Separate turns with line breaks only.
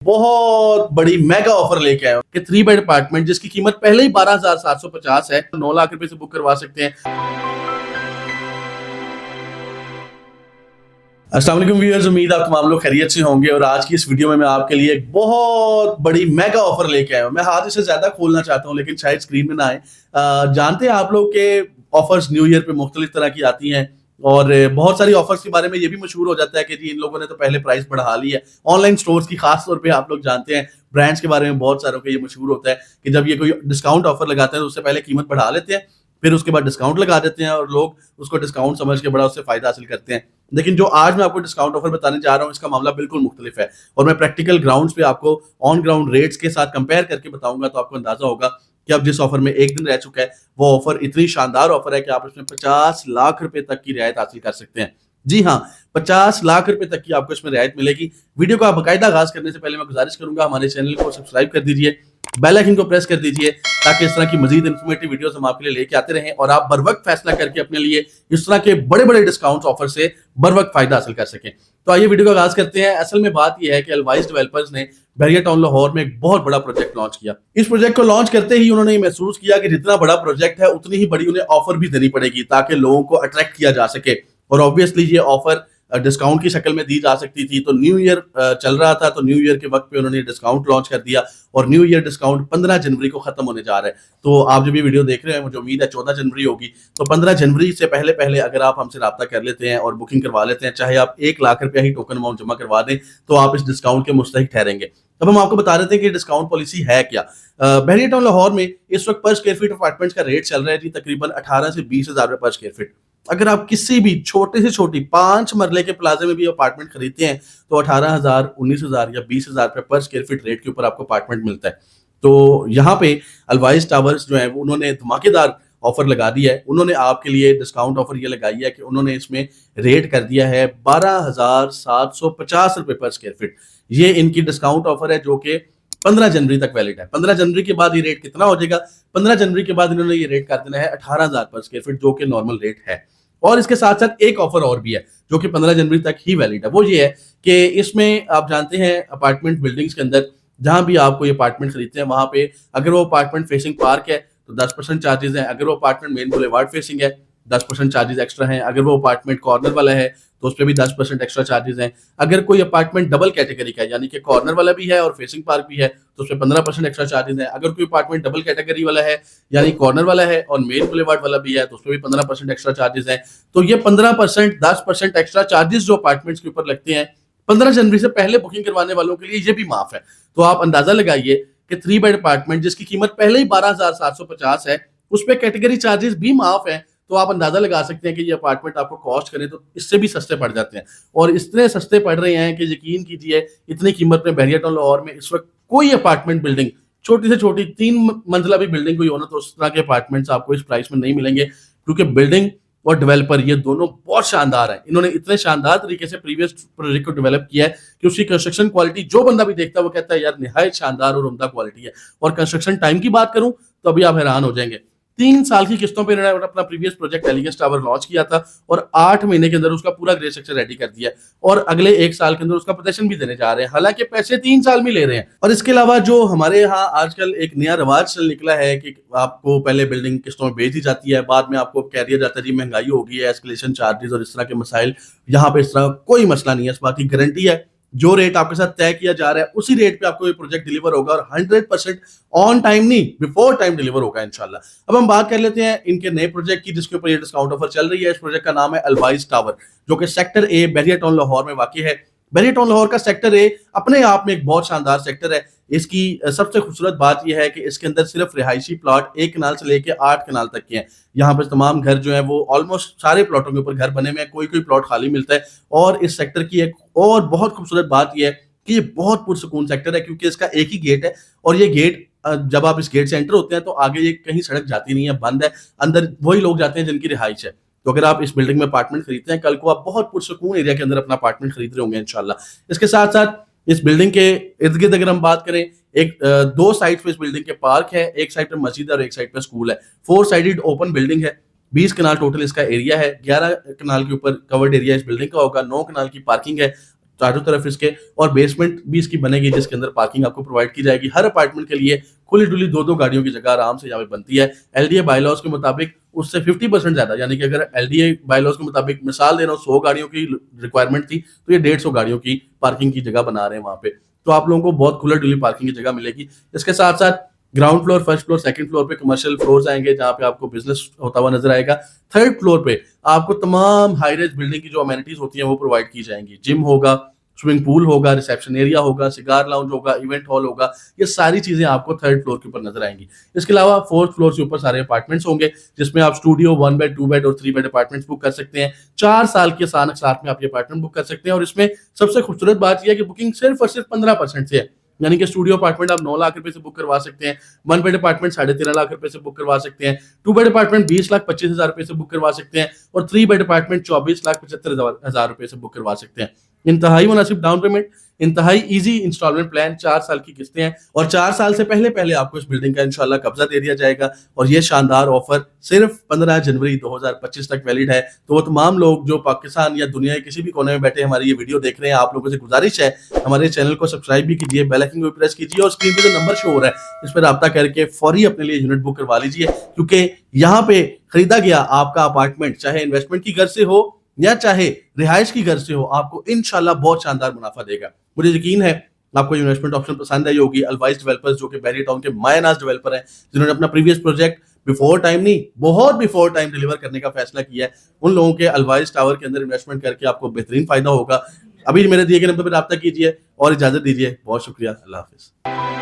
बहुत बड़ी mega offer लेके आए कि 3 बेड अपार्टमेंट जिसकी कीमत पहले ही 12,750 है, 9 लाख रुपए से बुक करवा सकते हैं। अस्सलाम वालेकुम व्यूअर्स, उम्मीद आप तमाम लोग खैरियत से होंगे और आज की इस वीडियो में मैं आपके लिए एक बहुत बड़ी मेगा ऑफर लेके आया हूं। मैं हाथ इसे ज्यादा खोलना चाहता हूं लेकिन शायद स्क्रीन में ना आए। जानते हैं आप लोग के ऑफर्स न्यू ईयर पे मुख्तलिफ तरह की आती हैं और बहुत सारी ऑफर्स के बारे में ये भी मशहूर हो जाता है कि जी इन लोगों ने तो पहले प्राइस बढ़ा ली है। ऑनलाइन स्टोर्स की खास तौर पे आप लोग जानते हैं, ब्रांड्स के बारे में बहुत सारों का ये मशहूर होता है कि जब ये कोई डिस्काउंट ऑफर लगाते हैं तो उससे पहले कीमत बढ़ा लेते हैं, फिर उसके बाद डिस्काउंट लगा देते हैं और लोग उसको डिस्काउंट समझ के बड़ा उससे फायदा हासिल करते हैं। लेकिन जो आज मैं आपको डिस्काउंट ऑफर बताने जा रहा हूं इसका मामला बिल्कुल मुख्तलिफ है और मैं प्रैक्टिकल ग्राउंड्स पे आपको ऑन ग्राउंड रेट्स के साथ कंपेयर करके बताऊंगा तो आपको अंदाजा होगा कि अब जिस ऑफर में एक दिन रह चुका है वो ऑफर इतनी शानदार ऑफर है कि आप इसमें 50 लाख रुपए तक की रियायत हासिल कर सकते हैं। जी हाँ, 50 लाख रुपए तक की आपको इसमें रियायत मिलेगी। वीडियो का बाकायदा आगाज करने से पहले मैं गुजारिश करूंगा हमारे चैनल को सब्सक्राइब कर दीजिए, बेल आइकन को प्रेस कर दीजिए ताकि इस तरह की मजीद इन्फॉर्मेटिव वीडियोस हम आपके लिए लेके आते रहें और आप बर वक्त फैसला करके अपने लिए इस तरह के बड़े बड़े डिस्काउंट ऑफर से बर वक्त फायदा हासिल कर सकें। तो आइए वीडियो का आगाज करते हैं। असल में बात यह है कि अलवाइज डेवलपर्स ने बहरिया टाउन लाहौर में एक बहुत बड़ा प्रोजेक्ट लॉन्च किया। इस प्रोजेक्ट को लॉन्च करते ही उन्होंने ये महसूस किया कि जितना बड़ा प्रोजेक्ट है उतनी ही बड़ी उन्हें ऑफर भी देनी पड़ेगी ताकि लोगों को अट्रैक्ट किया जा सके और ऑब्वियसली ये ऑफर डिस्काउंट की शक्ल में दी जा सकती थी। तो न्यू ईयर चल रहा था तो न्यू ईयर के वक्त पे उन्होंने डिस्काउंट लॉन्च कर दिया और न्यू ईयर डिस्काउंट 15 जनवरी को खत्म होने जा रहा है। तो आप जब ये वीडियो देख रहे हैं मुझे उम्मीद है 14 जनवरी होगी, तो 15 जनवरी से पहले पहले अगर आप हमसे रब्ता कर लेते हैं और बुकिंग करवा लेते हैं, चाहे आप 1 लाख रुपया ही टोकन अमाउंट जमा करवा दें, तो आप इस डिस्काउंट के मुस्तहिक ठहरेंगे। अब हम आपको बता देते हैं कि डिस्काउंट पॉलिसी है क्या। बहरिया टाउन लाहौर में इस वक्त पर स्क्वायर फीट अपार्टमेंट्स का रेट चल रहा है जी तकरीबन 18 से 20 हजार रुपए पर स्क्वायर फीट। अगर आप किसी भी छोटे से छोटी 5 मरले के प्लाजे में भी अपार्टमेंट खरीदते हैं तो 18,000, 19,000 या 20,000 रुपए पर स्क्वायर फीट रेट के ऊपर आपको अपार्टमेंट मिलता है। तो यहाँ पे अलवाइज टावर्स जो है उन्होंने धमाकेदार ऑफर लगा दिया है। उन्होंने आपके लिए डिस्काउंट ऑफर ये लगाई है कि उन्होंने इसमें रेट कर दिया है 12,750 रुपए पर स्क्वायर फीट। ये इनकी डिस्काउंट ऑफर है जो कि 15 जनवरी तक वैलिड है। 15 जनवरी के बाद ये रेट कितना हो जाएगा? 15 जनवरी के बाद इन्होंने ये रेट कर देना है 18,000 पर स्क्वायर फीट जो कि नॉर्मल रेट है। और इसके साथ साथ एक ऑफर और भी है जो कि 15 जनवरी तक ही वैलिड है। वो ये है कि इसमें आप जानते हैं अपार्टमेंट बिल्डिंग्स के अंदर जहां भी आप कोई अपार्टमेंट खरीदते हैं वहां पे अगर वो अपार्टमेंट फेसिंग पार्क है तो 10% चार्जेस हैं। अगर वो अपार्टमेंट मेन बुलेवार्ड फेसिंग है 10% चार्जेस एक्स्ट्रा हैं। अगर वो अपार्टमेंट कॉर्नर वाला है तो उस पर भी 10% एक्स्ट्रा चार्जेस हैं। अगर कोई अपार्टमेंट डबल कैटेगरी का है यानी कि कॉर्नर वाला भी है और फेसिंग पार्क भी है तो उस पर 15% एक्स्ट्रा चार्जेस हैं। अगर कोई अपार्टमेंट डबल कैटेगरी वाला है यानी कॉर्नर वाला है और मेन बुलेवार्ड वाला भी है तो उस पर भी 15% एक्स्ट्रा चार्जेस हैं। तो ये 15%, 10% एक्स्ट्रा चार्जेस जो अपार्टमेंट्स के ऊपर लगते हैं 15 जनवरी से पहले बुकिंग करवाने वालों के लिए ये भी माफ है। तो आप अंदाजा लगाइए कि 3 बेड अपार्टमेंट जिसकी कीमत पहले ही 12,750 है उस पर कैटेगरी चार्जेस भी माफ है। तो आप अंदाजा लगा सकते हैं कि ये अपार्टमेंट आपको कॉस्ट करें तो इससे भी सस्ते पड़ जाते हैं और इतने सस्ते पड़ रहे हैं कि यकीन कीजिए इतनी कीमत में बहरिया टाउन लाहौर में इस वक्त कोई अपार्टमेंट बिल्डिंग छोटी से छोटी 3 मंजिला भी बिल्डिंग कोई हो ना तो उस तरह के अपार्टमेंट्स आपको इस प्राइस में नहीं मिलेंगे क्योंकि बिल्डिंग और डेवलपर ये दोनों बहुत शानदार है। इन्होंने इतने शानदार तरीके से प्रीवियस प्रोजेक्ट को डेवलप किया है कि उसकी कंस्ट्रक्शन क्वालिटी जो बंदा भी देखता है वो कहता है यार निहायत शानदार और उम्दा क्वालिटी है। और कंस्ट्रक्शन टाइम की बात करूं तो अभी आप हैरान हो जाएंगे, 3 साल की किस्तों पे इन्होंने अपना previous project elegance tower launch किया था और 8 महीने के अंदर उसका पूरा ग्रे स्ट्रक्चर रेडी कर दिया और अगले 1 साल के अंदर उसका पोजीशन भी देने जा रहे हैं। हालांकि पैसे 3 साल में ले रहे हैं। और इसके अलावा जो हमारे यहाँ आजकल एक नया रिवाज चल निकला है कि आपको पहले बिल्डिंग किस्तों में बेच दी जाती है, बाद में आपको कह दिया जाता है जी महंगाई हो गई है, एस्केलेशन चार्जेस और इस तरह के मसाइल। यहाँ पे इस तरह कोई मसला नहीं है, इस बात की गारंटी है जो रेट आपके साथ तय किया जा रहा है उसी रेट पे आपको ये प्रोजेक्ट डिलीवर होगा और 100% ऑन टाइम नहीं बिफोर टाइम डिलीवर होगा इंशाल्लाह। अब हम बात कर लेते हैं इनके नए प्रोजेक्ट की जिसके ऊपर ये डिस्काउंट ऑफर चल रही है। इस प्रोजेक्ट का नाम है अलवाइज टावर जो कि sector A Bahria town Lahore में वाकई है। बहरिया टाउन लाहौर का सेक्टर ए अपने आप में एक बहुत शानदार सेक्टर है। इसकी सबसे खूबसूरत बात यह है कि इसके अंदर सिर्फ रिहायशी प्लॉट 1 कनाल से लेकर 8 कनाल तक के हैं। यहाँ पर तमाम घर जो है वो ऑलमोस्ट सारे प्लॉटों के ऊपर घर बने हुए हैं, कोई कोई प्लॉट खाली मिलता है। और इस सेक्टर की एक और बहुत खूबसूरत बात यह है कि ये बहुत पुरसुकून सेक्टर है क्योंकि इसका एक ही गेट है और ये गेट जब आप इस गेट से एंटर होते हैं तो आगे ये कहीं सड़क जाती नहीं है, बंद है। अंदर वही लोग जाते हैं जिनकी रिहाइश है। तो अगर आप इस बिल्डिंग में अपार्टमेंट खरीदते हैं कल को आप बहुत पुरसुकून एरिया के अंदर अपना अपार्टमेंट खरीद रहे होंगे इंशाल्लाह। इसके साथ साथ इस बिल्डिंग के इर्द गिर्द अगर हम बात करें एक 2 साइड पे इस बिल्डिंग के पार्क है, एक साइड पे मस्जिद है और एक साइड पे स्कूल है। 4 साइडेड ओपन बिल्डिंग है। 20 कनाल टोटल इसका एरिया है। 11 कनाल के ऊपर कवर्ड एरिया इस बिल्डिंग का होगा। 9 कनाल की पार्किंग है। चारों तरफ इसके, और बेसमेंट भी इसकी बनेगी जिसके अंदर पार्किंग आपको प्रोवाइड की जाएगी। हर अपार्टमेंट के लिए खुली डुली 2-2 गाड़ियों की जगह आराम से यहाँ पे बनती है। एलडीए बायलॉज के मुताबिक उससे 50% ज्यादा, यानी कि अगर एलडीए बायलॉज के मुताबिक मिसाल दे रहा हूँ 100 गाड़ियों की रिक्वायरमेंट थी, तो ये 150 गाड़ियों की पार्किंग की जगह बना रहे हैं वहां पे। तो आप लोगों को बहुत खुला डुली पार्किंग की जगह मिलेगी। इसके साथ साथ ground floor, first floor, second floor पे कमर्शियल फ्लोर्स आएंगे जहां पे आपको बिजनेस होता हुआ नजर आएगा। थर्ड फ्लोर पे आपको तमाम हाई रेज बिल्डिंग की जो अमेनिटीज होती हैं वो प्रोवाइड की जाएंगी। जिम होगा, स्विमिंग पूल होगा, रिसेप्शन एरिया होगा, सिगार लाउंज होगा, इवेंट हॉल होगा। ये सारी चीजें आपको थर्ड फ्लोर के ऊपर नजर आएंगी। इसके अलावा फोर्थ फ्लोर के ऊपर सारे अपार्टमेंट्स होंगे जिसमें आप स्टूडियो, 1 बेड, 2 बेड और 3 बेड अपार्टमेंट्स बुक कर सकते हैं। 4 साल के साथ में आप ये अपार्टमेंट बुक कर सकते हैं। और इसमें सबसे खूबसूरत बात यह है कि बुकिंग सिर्फ और सिर्फ 15% से है, यानी कि स्टूडियो अपार्टमेंट आप 9 लाख रुपए से बुक करवा सकते हैं। 1 बेड अपार्टमेंट 13.5 लाख रुपए से बुक करवा सकते हैं। 2 बेड अपार्टमेंट 20,25,000 रुपए से बुक करवा सकते हैं। और 3 बेड अपार्टमेंट 24,75,000 रुपए से बुक करवा सकते हैं। इंतहाई मुनासिब डाउन पेमेंट, इंतहाई इजी इंस्टॉलमेंट प्लान, 4 साल की किस्तें हैं और 4 साल से पहले पहले आपको इस बिल्डिंग का इंशाल्लाह कब्जा दे दिया जाएगा। और ये शानदार ऑफर सिर्फ 15 जनवरी 2025 तक वैलिड है। तो वो तमाम लोग जो पाकिस्तान या दुनिया के किसी भी कोने में बैठे हमारी ये वीडियो देख रहे हैं, आप लोगों से गुजारिश है हमारे चैनल को सब्सक्राइब भी कीजिए, बेल आइकन को प्रेस कीजिए और स्क्रीन पे जो नंबर शो हो रहा है इस पर राब्ता करके फौरी अपने लिए यूनिट बुक करवा लीजिए। क्योंकि यहाँ पे खरीदा गया आपका अपार्टमेंट चाहे इन्वेस्टमेंट की गर्ज से हो या चाहे रिहाइश की गर्ज से हो, आपको इंशाल्लाह बहुत शानदार मुनाफा देगा। मुझे यकीन है आपको इन्वेस्टमेंट ऑप्शन पसंद आई होगी। अलवाइज डेवलपर्स जो कि बैरी टाउन के मायनाज डेवलपर हैं, जिन्होंने अपना प्रीवियस प्रोजेक्ट बिफोर टाइम नहीं, बहुत बिफोर टाइम डिलीवर करने का फैसला किया है, उन लोगों के अलवाइज टावर के अंदर इन्वेस्टमेंट करके आपको बेहतरीन फायदा होगा। अभी मेरे दिए गए नंबर पर राब्ता कीजिए और इजाजत दीजिए। बहुत शुक्रिया। अल्लाह हाफिज।